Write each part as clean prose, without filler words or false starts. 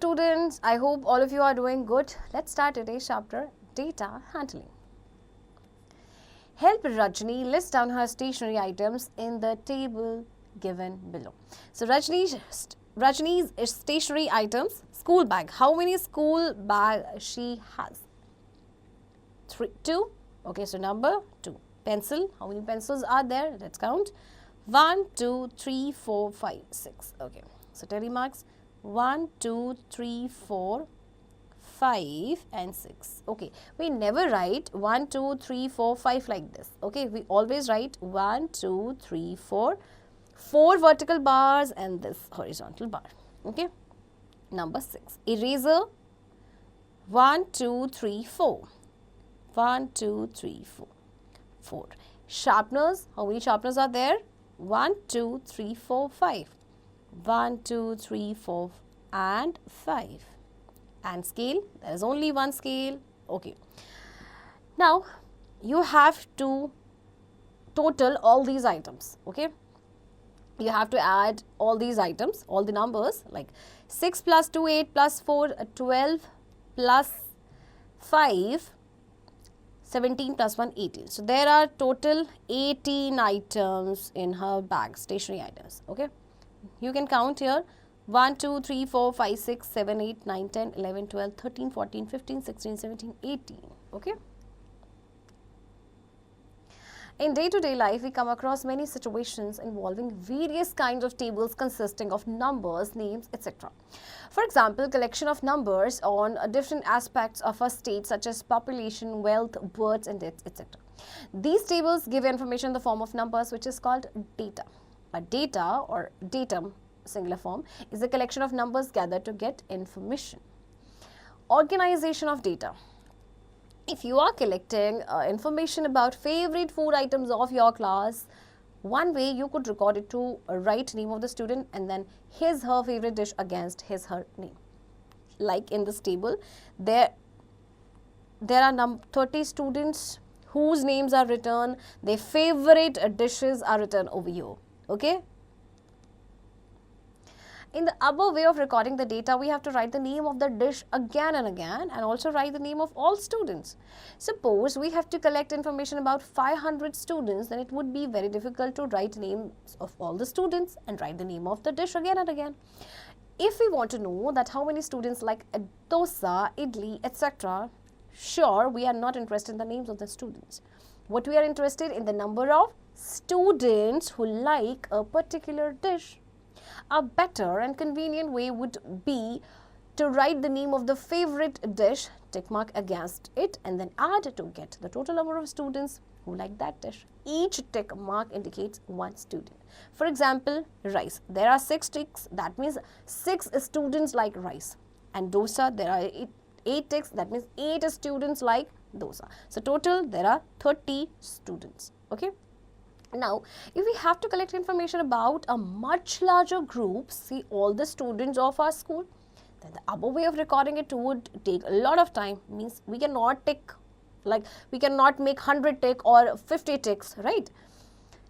students, I hope all of you are doing good. Let's start today's chapter, data handling. Help Rajni list down her stationery items in the table given below. So Rajni's stationery items, school bag. How many school bag she has? 2. Okay, so number 2. Pencil. How many pencils are there? Let's count. 1, 2, 3, 4, 5, 6. Okay, so tally marks. 1, 2, 3, 4, 5 and 6. Okay, we never write 1, 2, 3, 4, 5 like this. Okay, we always write 1, 2, 3, 4, 4 vertical bars and this horizontal bar. Okay, number 6. Eraser. 1, 2, 3, 4. 1, 2, 3, 4. 4. Sharpeners. How many sharpeners are there? 1, 2, 3, 4, 5. 1, 2, 3, 4 and 5. And scale, there is only one scale. Okay. Now, you have to total all these items. Okay. You have to add all these items, all the numbers like 6 plus 2, 8 plus 4, 12 plus 5, 17 plus 1, 18. So, there are total 18 items in her bag, stationery items. Okay. You can count here 1, 2, 3, 4, 5, 6, 7, 8, 9, 10, 11, 12, 13, 14, 15, 16, 17, 18. Okay. In day-to-day life, we come across many situations involving various kinds of tables consisting of numbers, names, etc. For example, collection of numbers on different aspects of a state such as population, wealth, births and deaths, etc. These tables give information in the form of numbers which is called data. A data or datum, singular form, is a collection of numbers gathered to get information. Organization of data. If you are collecting information about favorite food items of your class, one way you could record it to write name of the student and then his her favorite dish against his her name. Like in this table, there are 30 students whose names are written, their favorite dishes are written over here. Okay. In the above way of recording the data, we have to write the name of the dish again and again and also write the name of all students. Suppose we have to collect information about 500 students, then it would be very difficult to write names of all the students and write the name of the dish again and again. If we want to know that how many students like dosa, idli, etc., sure, we are not interested in the names of the students. What we are interested in the number of students who like a particular dish. A better and convenient way would be to write the name of the favorite dish, tick mark against it and then add to get the total number of students who like that dish. Each tick mark indicates one student. For example, rice. There are 6 ticks, that means 6 students like rice. And dosa, there are 8 ticks, that means 8 students like dosa. So, total there are 30 students. Okay. Now, if we have to collect information about a much larger group, say all the students of our school, then the above way of recording it would take a lot of time. Means we cannot tick, like we cannot make 100 tick or 50 ticks, right?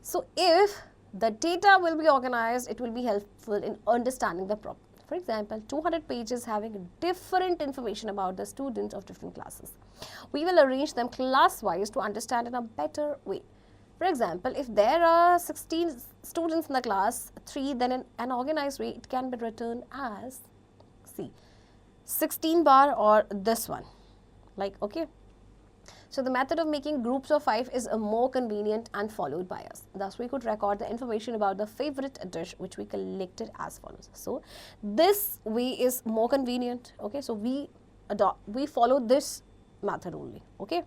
So, if the data will be organized, it will be helpful in understanding the problem. For example, 200 pages having different information about the students of different classes. We will arrange them class-wise to understand in a better way. For example, if there are 16 students in the class 3, then in an organized way, it can be written as, see, 16 bar or this one, like, okay. So, the method of making groups of 5 is more convenient and followed by us. Thus, we could record the information about the favorite dish which we collected as follows. So, this way is more convenient, okay. So, we follow this method only, okay.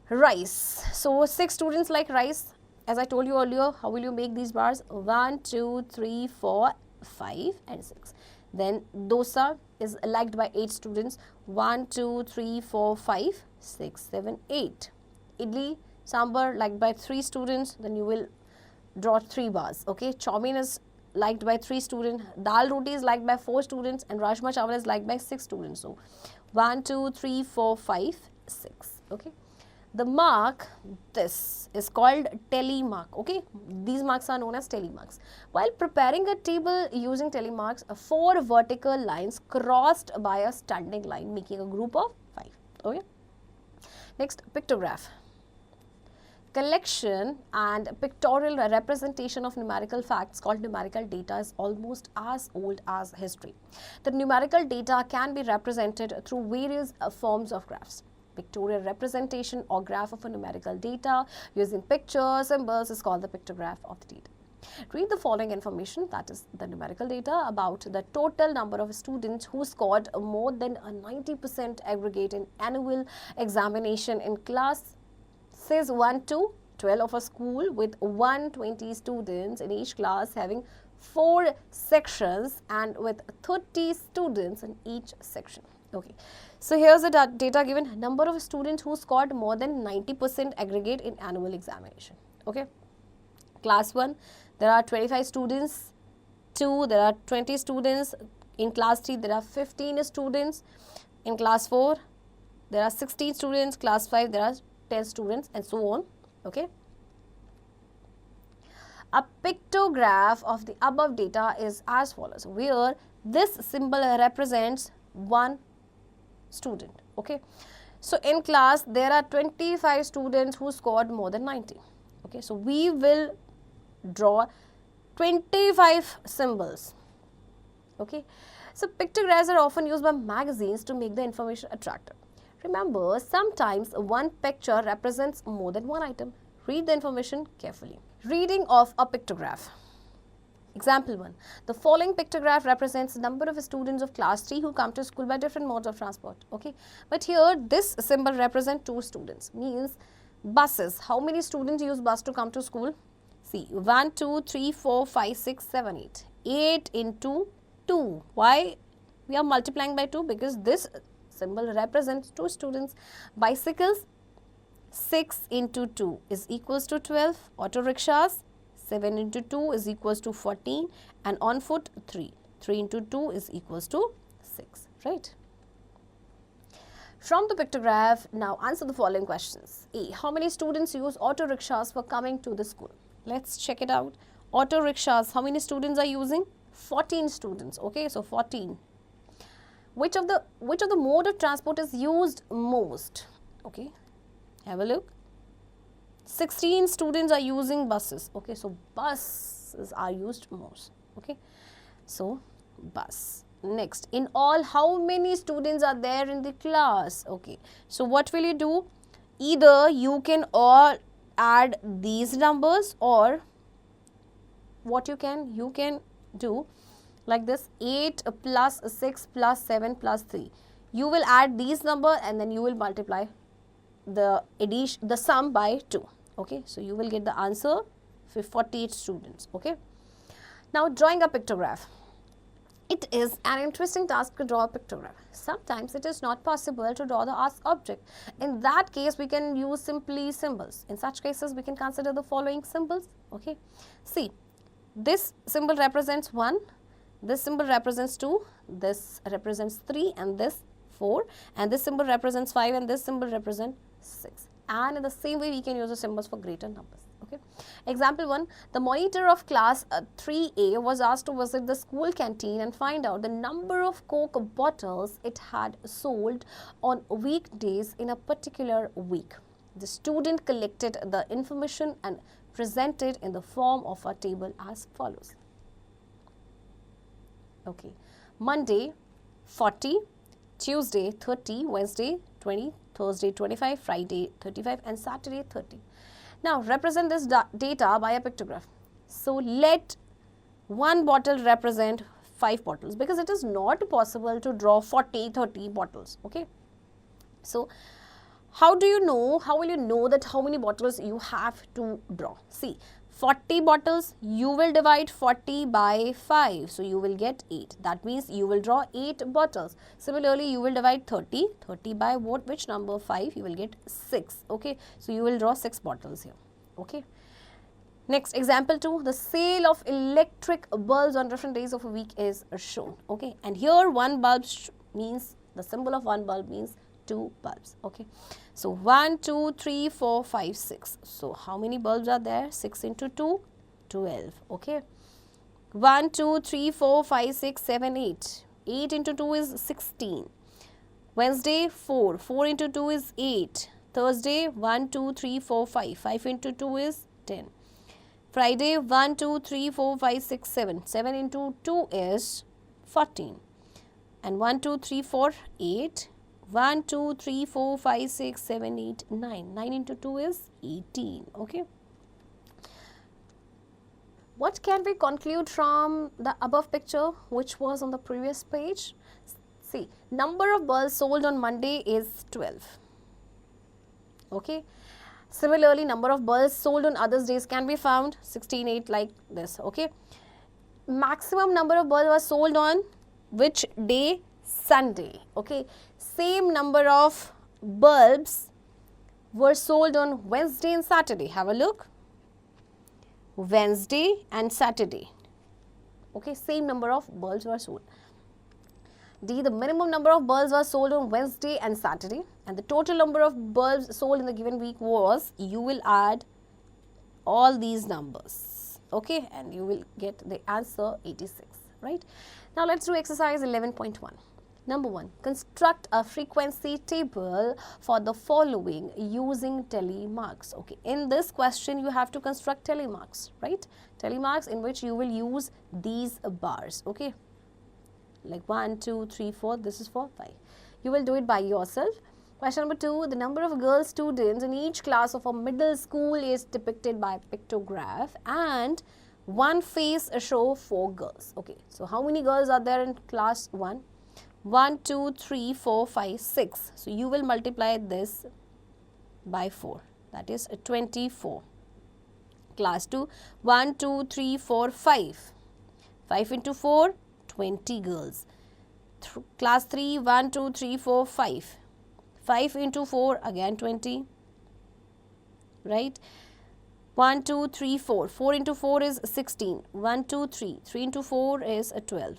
Rice. So, 6 students like rice. As I told you earlier, how will you make these bars? 1, 2, 3, 4, 5 and 6. Then dosa is liked by 8 students. 1, 2, 3, 4, 5, 6, 7, 8. Idli, sambar liked by 3 students. Then you will draw 3 bars. Okay. Chow mein is liked by 3 students. Dal roti is liked by 4 students. And rajma chawal is liked by 6 students. So, 1, 2, 3, 4, 5, 6. Okay. The mark, this is called telemark, okay? These marks are known as telemarks. While preparing a table using telemarks, 4 vertical lines crossed by a standing line, making a group of 5, okay? Next, pictograph. Collection and pictorial representation of numerical facts called numerical data is almost as old as history. The numerical data can be represented through various forms of graphs. Pictorial representation or graph of a numerical data using pictures, symbols is called the pictograph of the data. Read the following information, that is the numerical data, about the total number of students who scored more than a 90% aggregate in annual examination in class says 1 to 12 of a school with 120 students in each class having 4 sections and with 30 students in each section. Okay, so here's the data given, number of students who scored more than 90% aggregate in annual examination. Okay, class 1 there are 25 students, 2 there are 20 students, in class 3 there are 15 students, in class 4 there are 16 students, class 5 there are 10 students, and so on. Okay, a pictograph of the above data is as follows, where this symbol represents one student. Okay, so in class there are 25 students who scored more than 90. Okay, so we will draw 25 symbols. Okay, so pictographs are often used by magazines to make the information attractive. Remember, sometimes one picture represents more than one item. Read the information carefully. Reading of a pictograph. Example 1. The following pictograph represents the number of students of class 3 who come to school by different modes of transport. Okay, but here this symbol represents 2 students, means buses. How many students use bus to come to school? See, 1, 2, 3, 4, 5, 6, 7, 8. 8 into 2. Why we are multiplying by 2? Because this symbol represents 2 students. Bicycles, 6 into 2 is equals to 12. Auto rickshaws, 7 into 2 is equals to 14, and on foot 3. 3 into 2 is equals to 6, right? From the pictograph, now answer the following questions. A. How many students use auto rickshaws for coming to the school? Let's check it out. Auto rickshaws, how many students are using? 14 students. Okay, so 14. Which of the mode of transport is used most? Okay, have a look. 16 students are using buses. Okay, so buses are used most. Okay, so bus. Next, in all, how many students are there in the class? Okay, so what will you do? Either you can all add these numbers, or what you can do like this: 8 plus 6 plus 7 plus 3. You will add these numbers and then you will multiply the sum by 2. Okay, so you will get the answer for 48 students. Okay, now drawing a pictograph. It is an interesting task to draw a pictograph. Sometimes it is not possible to draw the asked object. In that case, we can use simply symbols. In such cases, we can consider the following symbols. Okay, see, this symbol represents 1, this symbol represents 2, this represents 3, and this 4, and this symbol represents 5, and this symbol represents 6. And in the same way, we can use the symbols for greater numbers. Okay. Example 1, the monitor of class 3A was asked to visit the school canteen and find out the number of Coke bottles it had sold on weekdays in a particular week. The student collected the information and presented in the form of a table as follows. Okay, Monday 40, Tuesday 30, Wednesday 20, Thursday 25, Friday 35, and Saturday 30. Now represent this data by a pictograph. So let one bottle represent 5 bottles, because it is not possible to draw 40, 30 bottles. Okay, so how will you know that how many bottles you have to draw? See, 40 bottles, you will divide 40 by 5, so you will get 8. That means you will draw 8 bottles. Similarly, you will divide 30 by which number? 5, you will get 6. Okay, so you will draw 6 bottles here. Okay, next, example 2, the sale of electric bulbs on different days of a week is shown. Okay, and here one bulb means, the symbol of one bulb means 2 bulbs. Okay, so 1, 2, 3, 4, 5, 6. So how many bulbs are there? 6 into 2, 12. Okay, 1, 2, 3, 4, 5, 6, 7, 8. 8 into 2 is 16. Wednesday 4. 4 into 2 is 8. Thursday 1, 2, 3, 4, 5. 5 into 2 is 10. Friday 1, 2, 3, 4, 5, 6, 7. 7 into 2 is 14. And 1, 2, 3, 4, 8. 1, 2, 3, 4, 5, 6, 7, 8, 9. 9 into 2 is 18. Okay. What can we conclude from the above picture which was on the previous page? See, number of bulbs sold on Monday is 12. Okay. Similarly, number of bulbs sold on other days can be found 16, 8 like this. Okay. Maximum number of bulbs was sold on which day? Sunday. Okay. Same number of bulbs were sold on Wednesday and Saturday. Have a look. Wednesday and Saturday. Okay. Same number of bulbs were sold. D, the minimum number of bulbs was sold on Wednesday and Saturday, and the total number of bulbs sold in the given week was, you will add all these numbers, okay, and you will get the answer 86, right? Now let's do exercise 11.1. Number 1, construct a frequency table for the following using telemarks. Okay, in this question you have to construct telemarks, right? Telemarks in which you will use these bars, okay? Like 1, 2, 3, 4, this is for 5. You will do it by yourself. Question number 2, the number of girl students in each class of a middle school is depicted by pictograph and one face show 4 girls. Okay, so how many girls are there in class 1? 1, 2, 3, 4, 5, 6. So you will multiply this by 4. That is 24. Class 2, 1, 2, 3, 4, 5. 5 into 4, 20 girls. Class 3, 1, 2, 3, 4, 5. 5 into 4, again 20. Right? 1, 2, 3, 4. 4 into 4 is 16. 1, 2, 3. 3 into 4 is 12.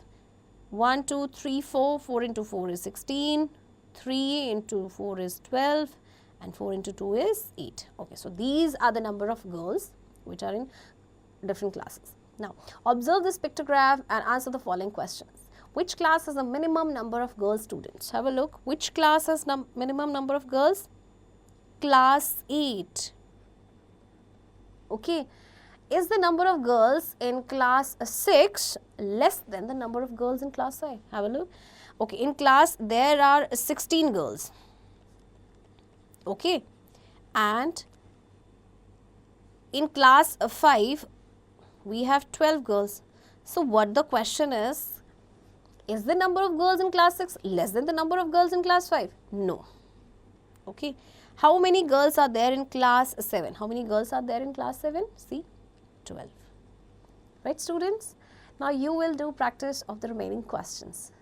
1, 2, 3, 4. 4 into 4 is 16. 3 into 4 is 12. And 4 into 2 is 8. Okay, so these are the number of girls which are in different classes. Now, observe this pictograph and answer the following questions. Which class has the minimum number of girl students? Have a look. Which class has minimum number of girls? Class 8. Okay. Is the number of girls in class 6 less than the number of girls in class 5? Have a look. Okay. In class, there are 16 girls. Okay. And in class 5, we have 12 girls. So what the question is the number of girls in class 6 less than the number of girls in class 5? No. Okay. How many girls are there in class 7? How many girls are there in class 7? See, 12. Right, students? Now you will do practice of the remaining questions.